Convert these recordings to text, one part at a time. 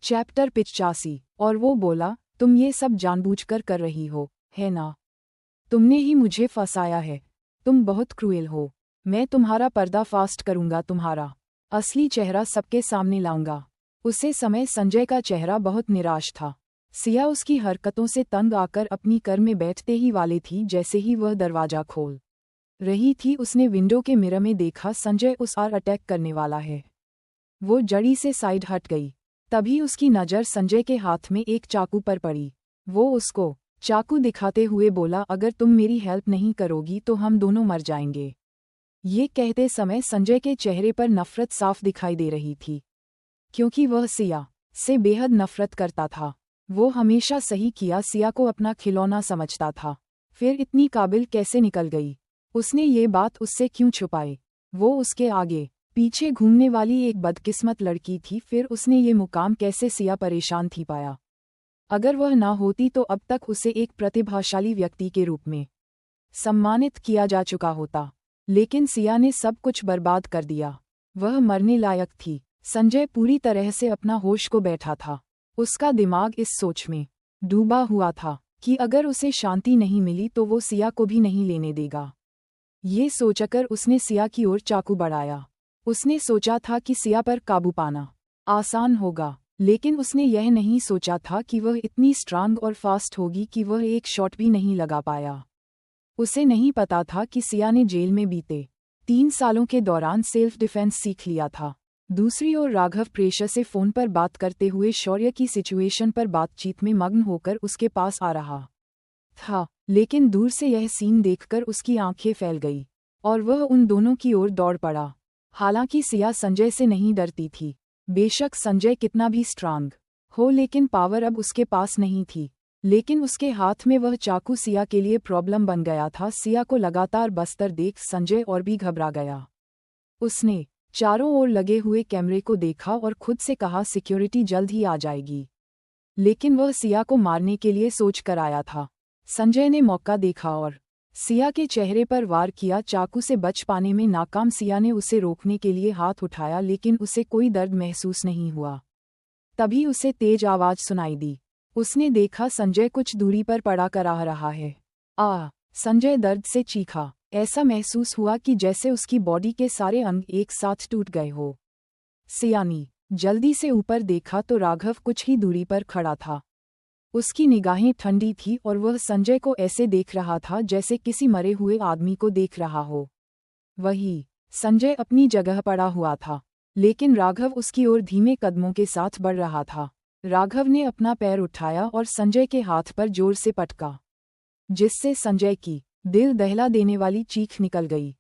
Chapter 85। और वो बोला, तुम ये सब जानबूझकर कर रही हो, है ना? तुमने ही मुझे फंसाया है। तुम बहुत क्रूएल हो। मैं तुम्हारा पर्दाफाश करूंगा, तुम्हारा असली चेहरा सबके सामने लाऊंगा। उसे समय संजय का चेहरा बहुत निराश था। सिया उसकी हरकतों से तंग आकर अपनी कार में बैठते ही वाली थी। जैसे ही वह दरवाजा खोल रही थी, उसने विंडो के मिरर में देखा संजय उस आर अटैक करने वाला है। वो जड़ी से साइड हट गई। तभी उसकी नज़र संजय के हाथ में एक चाकू पर पड़ी। वो उसको चाकू दिखाते हुए बोला, अगर तुम मेरी हेल्प नहीं करोगी तो हम दोनों मर जाएंगे। ये कहते समय संजय के चेहरे पर नफरत साफ दिखाई दे रही थी, क्योंकि वह सिया से बेहद नफरत करता था। वो हमेशा सही किया सिया को अपना खिलौना समझता था। फिर इतनी काबिल कैसे निकल गई? उसने ये बात उससे क्यों छुपाई? वो उसके आगे पीछे घूमने वाली एक बदकिस्मत लड़की थी। फिर उसने ये मुकाम कैसे सिया परेशान थी पाया? अगर वह ना होती तो अब तक उसे एक प्रतिभाशाली व्यक्ति के रूप में सम्मानित किया जा चुका होता। लेकिन सिया ने सब कुछ बर्बाद कर दिया। वह मरने लायक थी। संजय पूरी तरह से अपना होश को बैठा था। उसका दिमाग इस सोच में डूबा हुआ था कि अगर उसे शांति नहीं मिली तो वो सिया को भी नहीं लेने देगा। ये सोचकर उसने सिया की ओर चाकू बढ़ाया। उसने सोचा था कि सिया पर काबू पाना आसान होगा, लेकिन उसने यह नहीं सोचा था कि वह इतनी स्ट्रांग और फास्ट होगी कि वह एक शॉट भी नहीं लगा पाया। उसे नहीं पता था कि सिया ने जेल में बीते 3 सालों के दौरान सेल्फ डिफेंस सीख लिया था। दूसरी ओर राघव प्रेशर से फ़ोन पर बात करते हुए शौर्य की सिचुएशन पर बातचीत में मग्न होकर उसके पास आ रहा था। लेकिन दूर से यह सीन देखकर उसकी आंखें फैल गई और वह उन दोनों की ओर दौड़ पड़ा। हालांकि सिया संजय से नहीं डरती थी। बेशक संजय कितना भी स्ट्रांग हो, लेकिन पावर अब उसके पास नहीं थी। लेकिन उसके हाथ में वह चाकू सिया के लिए प्रॉब्लम बन गया था। सिया को लगातार बस्तर देख संजय और भी घबरा गया। उसने चारों ओर लगे हुए कैमरे को देखा और खुद से कहा, सिक्योरिटी जल्द ही आ जाएगी। लेकिन वह सिया को मारने के लिए सोच कर आया था। संजय ने मौका देखा और सिया के चेहरे पर वार किया। चाकू से बच पाने में नाकाम सिया ने उसे रोकने के लिए हाथ उठाया, लेकिन उसे कोई दर्द महसूस नहीं हुआ। तभी उसे तेज आवाज सुनाई दी। उसने देखा संजय कुछ दूरी पर पड़ा कर आ रहा है। संजय दर्द से चीखा। ऐसा महसूस हुआ कि जैसे उसकी बॉडी के सारे अंग एक साथ टूट गए हो। सिया ने जल्दी से ऊपर देखा तो राघव कुछ ही दूरी पर खड़ा था। उसकी निगाहें ठंडी थी और वह संजय को ऐसे देख रहा था जैसे किसी मरे हुए आदमी को देख रहा हो। वही संजय अपनी जगह पड़ा हुआ था, लेकिन राघव उसकी ओर धीमे कदमों के साथ बढ़ रहा था। राघव ने अपना पैर उठाया और संजय के हाथ पर जोर से पटका, जिससे संजय की दिल दहला देने वाली चीख निकल गई।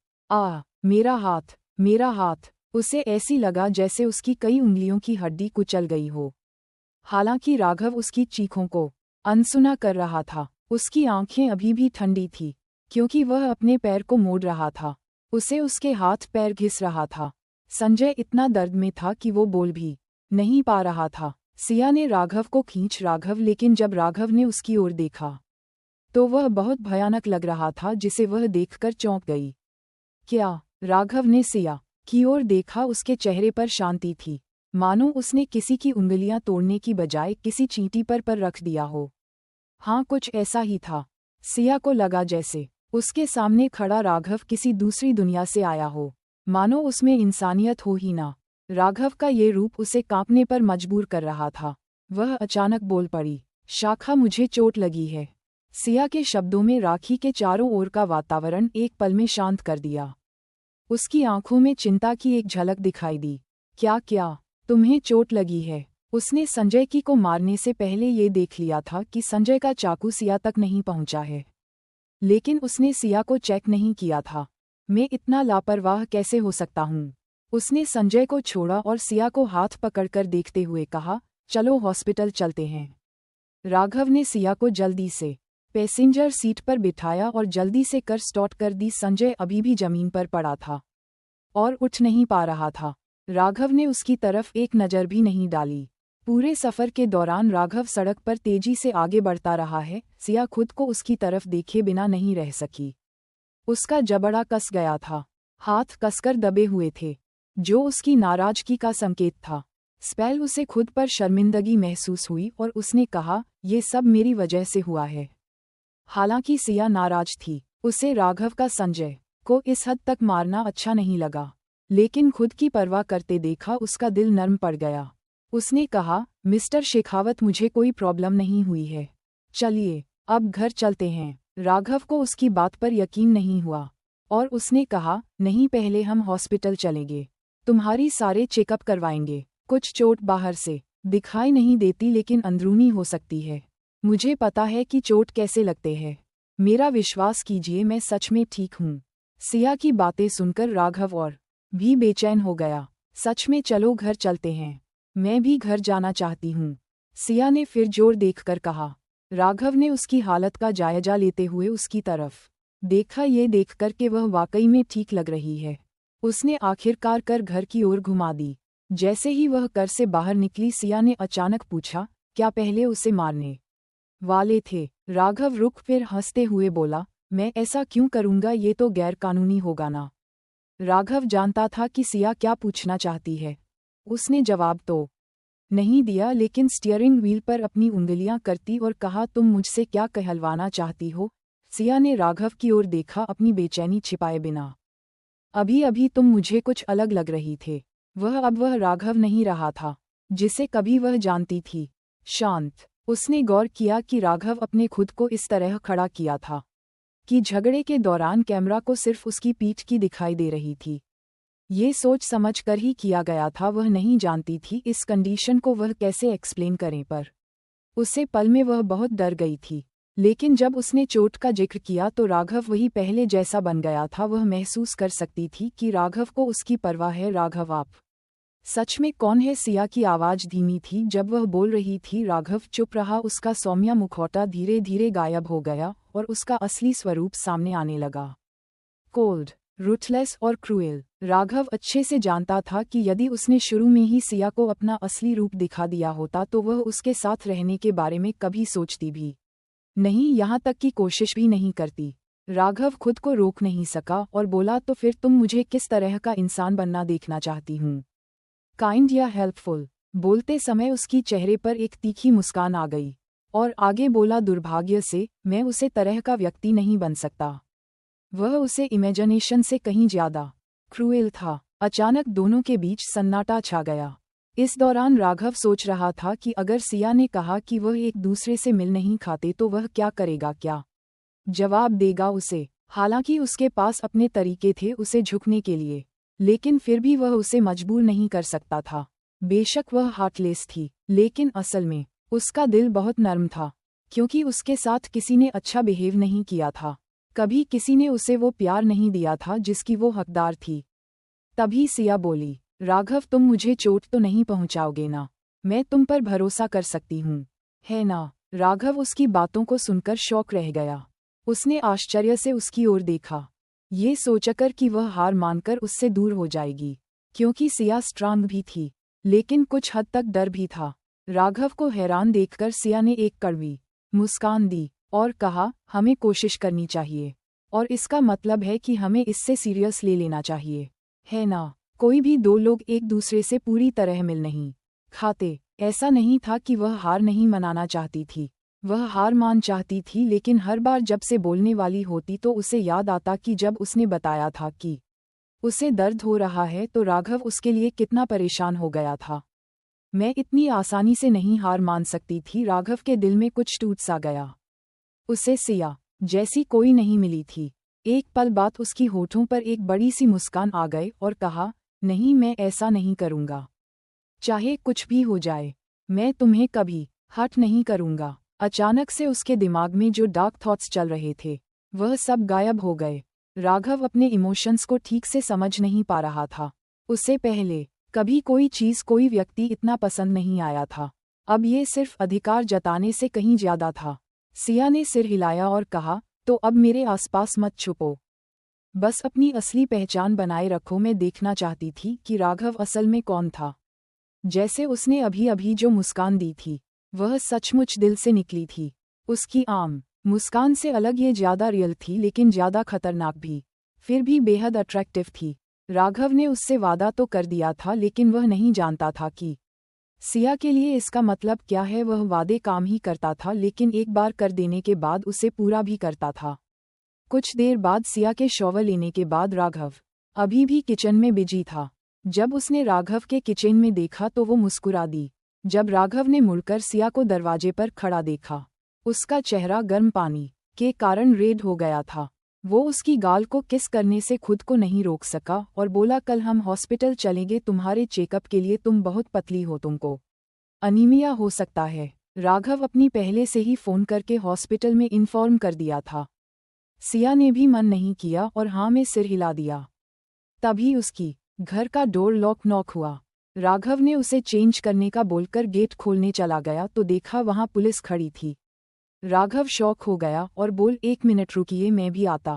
मेरा हाथ, मेरा हाथ! उसे ऐसी लगा जैसे उसकी कई उंगलियों की हड्डी कुचल गई हो। हालांकि राघव उसकी चीखों को अनसुना कर रहा था। उसकी आंखें अभी भी ठंडी थी, क्योंकि वह अपने पैर को मोड़ रहा था। उसे उसके हाथ पैर घिस रहा था। संजय इतना दर्द में था कि वो बोल भी नहीं पा रहा था। सिया ने राघव को खींच राघव, लेकिन जब राघव ने उसकी ओर देखा तो वह बहुत भयानक लग रहा था, जिसे वह देखकर चौंक गई। क्या? राघव ने सिया की ओर देखा। उसके चेहरे पर शांति थी, मानो उसने किसी की उंगलियां तोड़ने की बजाय किसी चींटी पर रख दिया हो। हाँ, कुछ ऐसा ही था। सिया को लगा जैसे उसके सामने खड़ा राघव किसी दूसरी दुनिया से आया हो, मानो उसमें इंसानियत हो ही ना। राघव का ये रूप उसे कांपने पर मजबूर कर रहा था। वह अचानक बोल पड़ी, शाखा, मुझे चोट लगी है। सिया के शब्दों में राखी के चारों ओर का वातावरण एक पल में शांत कर दिया। उसकी आंखों में चिंता की एक झलक दिखाई दी। क्या तुम्हें चोट लगी है? उसने संजय की को मारने से पहले ये देख लिया था कि संजय का चाकू सिया तक नहीं पहुंचा है, लेकिन उसने सिया को चेक नहीं किया था। मैं इतना लापरवाह कैसे हो सकता हूँ? उसने संजय को छोड़ा और सिया को हाथ पकड़कर देखते हुए कहा, चलो हॉस्पिटल चलते हैं। राघव ने सिया को जल्दी से पैसेंजर सीट पर बिठाया और जल्दी से कार स्टार्ट कर दी। संजय अभी भी जमीन पर पड़ा था और उठ नहीं पा रहा था। राघव ने उसकी तरफ एक नज़र भी नहीं डाली। पूरे सफ़र के दौरान राघव सड़क पर तेजी से आगे बढ़ता रहा है। सिया खुद को उसकी तरफ देखे बिना नहीं रह सकी। उसका जबड़ा कस गया था, हाथ कसकर दबे हुए थे, जो उसकी नाराजगी का संकेत था। स्पेल उसे खुद पर शर्मिंदगी महसूस हुई और उसने कहा, ये सब मेरी वजह से हुआ है। हालांकि सिया नाराज थी, उसे राघव का संजय को इस हद तक मारना अच्छा नहीं लगा, लेकिन खुद की परवाह करते देखा उसका दिल नर्म पड़ गया। उसने कहा, मिस्टर शेखावत, मुझे कोई प्रॉब्लम नहीं हुई है। चलिए अब घर चलते हैं। राघव को उसकी बात पर यकीन नहीं हुआ और उसने कहा, नहीं, पहले हम हॉस्पिटल चलेंगे, तुम्हारी सारे चेकअप करवाएंगे। कुछ चोट बाहर से दिखाई नहीं देती लेकिन अंदरूनी हो सकती है। मुझे पता है कि चोट कैसे लगते हैं। मेरा विश्वास कीजिए, मैं सच में ठीक हूँ। सिया की बातें सुनकर राघव और भी बेचैन हो गया। सच में, चलो घर चलते हैं, मैं भी घर जाना चाहती हूँ, सिया ने फिर जोर देखकर कहा। राघव ने उसकी हालत का जायजा लेते हुए उसकी तरफ देखा, ये देखकर कि वह वाकई में ठीक लग रही है। उसने आखिरकार कर घर की ओर घुमा दी। जैसे ही वह घर से बाहर निकली, सिया ने अचानक पूछा, क्या पहले उसे मारने वाले थे? राघव रुक फिर हंसते हुए बोला, मैं ऐसा क्यों करूंगा, ये तो गैरकानूनी होगा ना। राघव जानता था कि सिया क्या पूछना चाहती है। उसने जवाब तो नहीं दिया, लेकिन स्टीयरिंग व्हील पर अपनी उंगलियां करती और कहा, तुम मुझसे क्या कहलवाना चाहती हो? सिया ने राघव की ओर देखा, अपनी बेचैनी छिपाए बिना। अभी अभी तुम मुझे कुछ अलग लग रही थे। अब वह राघव नहीं रहा था जिसे कभी वह जानती थी। शांत। उसने गौर किया कि राघव अपने खुद को इस तरह खड़ा किया था कि झगड़े के दौरान कैमरा को सिर्फ उसकी पीठ की दिखाई दे रही थी। ये सोच समझ कर ही किया गया था। वह नहीं जानती थी इस कंडीशन को वह कैसे एक्सप्लेन करें, पर उसे पल में वह बहुत डर गई थी। लेकिन जब उसने चोट का जिक्र किया तो राघव वही पहले जैसा बन गया था। वह महसूस कर सकती थी कि राघव को उसकी परवाह है। राघव, आप सच में कौन है? सिया की आवाज़ धीमी थी जब वह बोल रही थी। राघव चुप रहा। उसका सौम्य मुखौटा धीरे धीरे गायब हो गया और उसका असली स्वरूप सामने आने लगा। कोल्ड, रूथलेस और क्रूएल। राघव अच्छे से जानता था कि यदि उसने शुरू में ही सिया को अपना असली रूप दिखा दिया होता तो वह उसके साथ रहने के बारे में कभी सोचती भी नहीं, यहाँ तक की कोशिश भी नहीं करती। राघव खुद को रोक नहीं सका और बोला, तो फिर तुम मुझे किस तरह का इंसान बनना देखना चाहती हूँ? काइंड या हेल्पफुल? बोलते समय उसकी चेहरे पर एक तीखी मुस्कान आ गई और आगे बोला, दुर्भाग्य से मैं उसे तरह का व्यक्ति नहीं बन सकता। वह उसे इमेजिनेशन से कहीं ज्यादा क्रूएल था। अचानक दोनों के बीच सन्नाटा छा गया। इस दौरान राघव सोच रहा था कि अगर सिया ने कहा कि वह एक दूसरे से मिल नहीं खाते तो वह क्या करेगा, क्या जवाब देगा उसे। हालांकि उसके पास अपने तरीके थे उसे झुकने के लिए, लेकिन फिर भी वह उसे मजबूर नहीं कर सकता था। बेशक वह हार्टलेस थी, लेकिन असल में उसका दिल बहुत नर्म था, क्योंकि उसके साथ किसी ने अच्छा बिहेव नहीं किया था। कभी किसी ने उसे वो प्यार नहीं दिया था जिसकी वो हकदार थी। तभी सिया बोली, राघव, तुम मुझे चोट तो नहीं पहुंचाओगे ना? मैं तुम पर भरोसा कर सकती हूँ, है ना? राघव उसकी बातों को सुनकर शॉक रह गया। उसने आश्चर्य से उसकी ओर देखा, ये सोचकर कि वह हार मानकर उससे दूर हो जाएगी, क्योंकि सिया स्ट्रांग भी थी, लेकिन कुछ हद तक डर भी था। राघव को हैरान देखकर सिया ने एक कड़वी मुस्कान दी और कहा, हमें कोशिश करनी चाहिए, और इसका मतलब है कि हमें इससे सीरियस ले लेना चाहिए, है ना? कोई भी दो लोग एक दूसरे से पूरी तरह मिल नहीं खाते। ऐसा नहीं था कि वह हार नहीं मनाना चाहती थी, वह हार मान चाहती थी, लेकिन हर बार जब से बोलने वाली होती तो उसे याद आता कि जब उसने बताया था कि उसे दर्द हो रहा है तो राघव उसके लिए कितना परेशान हो गया था। मैं इतनी आसानी से नहीं हार मान सकती थी। राघव के दिल में कुछ टूट सा गया। उसे सिया जैसी कोई नहीं मिली थी। एक पल बाद उसकी होठों पर एक बड़ी सी मुस्कान आ गई और कहा, नहीं, मैं ऐसा नहीं करूँगा, चाहे कुछ भी हो जाए, मैं तुम्हें कभी हर्ट नहीं करूँगा। अचानक से उसके दिमाग में जो डार्क थॉट्स चल रहे थे वह सब गायब हो गए। राघव अपने इमोशंस को ठीक से समझ नहीं पा रहा था। उससे पहले कभी कोई चीज़, कोई व्यक्ति इतना पसंद नहीं आया था। अब ये सिर्फ अधिकार जताने से कहीं ज्यादा था। सिया ने सिर हिलाया और कहा, तो अब मेरे आसपास मत छुपो, बस अपनी असली पहचान बनाए रखो। मैं देखना चाहती थी कि राघव असल में कौन था। जैसे उसने अभी अभी जो मुस्कान दी थी वह सचमुच दिल से निकली थी। उसकी आम मुस्कान से अलग ये ज्यादा रियल थी, लेकिन ज्यादा खतरनाक भी, फिर भी बेहद अट्रैक्टिव थी। राघव ने उससे वादा तो कर दिया था, लेकिन वह नहीं जानता था कि सिया के लिए इसका मतलब क्या है, वह वादे काम ही करता था लेकिन एक बार कर देने के बाद उसे पूरा भी करता था। कुछ देर बाद सिया के शॉवर लेने के बाद राघव अभी भी किचन में बिजी था। जब उसने राघव के किचन में देखा तो वो मुस्कुरा दी। जब राघव ने मुड़कर सिया को दरवाजे पर खड़ा देखा, उसका चेहरा गर्म पानी के कारण रेड हो गया था। वो उसकी गाल को किस करने से खुद को नहीं रोक सका और बोला, कल हम हॉस्पिटल चलेंगे तुम्हारे चेकअप के लिए, तुम बहुत पतली हो, तुमको अनीमिया हो सकता है। राघव अपनी पहले से ही फ़ोन करके हॉस्पिटल में इन्फॉर्म कर दिया था। सिया ने भी मन नहीं किया और हाँ में सिर हिला दिया। तभी उसकी घर का डोर नॉक हुआ। राघव ने उसे चेंज करने का बोलकर गेट खोलने चला गया तो देखा वहां पुलिस खड़ी थी। राघव शॉक हो गया और बोल, 1 मिनट रुकिए, मैं भी आता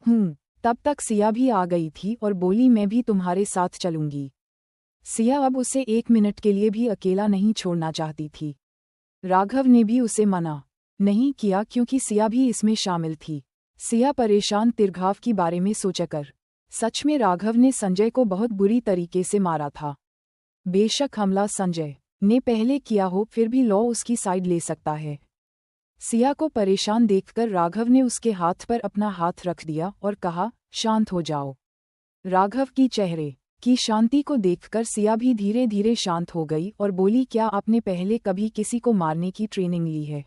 हूँ। तब तक सिया भी आ गई थी और बोली, मैं भी तुम्हारे साथ चलूंगी। सिया अब उसे 1 मिनट के लिए भी अकेला नहीं छोड़ना चाहती थी। राघव ने भी उसे मना नहीं किया क्योंकि सिया भी इसमें शामिल थी। सिया परेशान तिरघाव की बारे में सोचकर, सच में राघव ने संजय को बहुत बुरी तरीके से मारा था। बेशक हमला संजय ने पहले किया हो, फिर भी लॉ उसकी साइड ले सकता है। सिया को परेशान देखकर राघव ने उसके हाथ पर अपना हाथ रख दिया और कहा, शांत हो जाओ। राघव की चेहरे की शांति को देखकर सिया भी धीरे धीरे शांत हो गई और बोली, क्या आपने पहले कभी किसी को मारने की ट्रेनिंग ली है?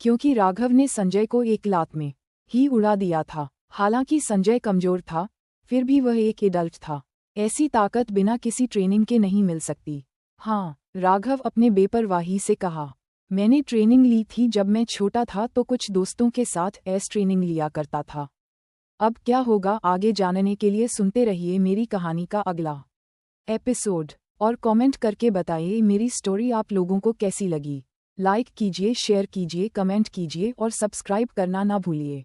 क्योंकि राघव ने संजय को एक लात में ही उड़ा दिया था। हालांकि संजय कमजोर था, फिर भी वह एक एडल्ट था। ऐसी ताकत बिना किसी ट्रेनिंग के नहीं मिल सकती। हाँ, राघव अपने बेपरवाही से कहा, मैंने ट्रेनिंग ली थी जब मैं छोटा था, तो कुछ दोस्तों के साथ ऐस ट्रेनिंग लिया करता था। अब क्या होगा आगे जानने के लिए सुनते रहिए मेरी कहानी का अगला एपिसोड और कमेंट करके बताइए मेरी स्टोरी आप लोगों को कैसी लगी। लाइक कीजिए, शेयर कीजिए, कमेंट कीजिए और सब्सक्राइब करना ना भूलिए।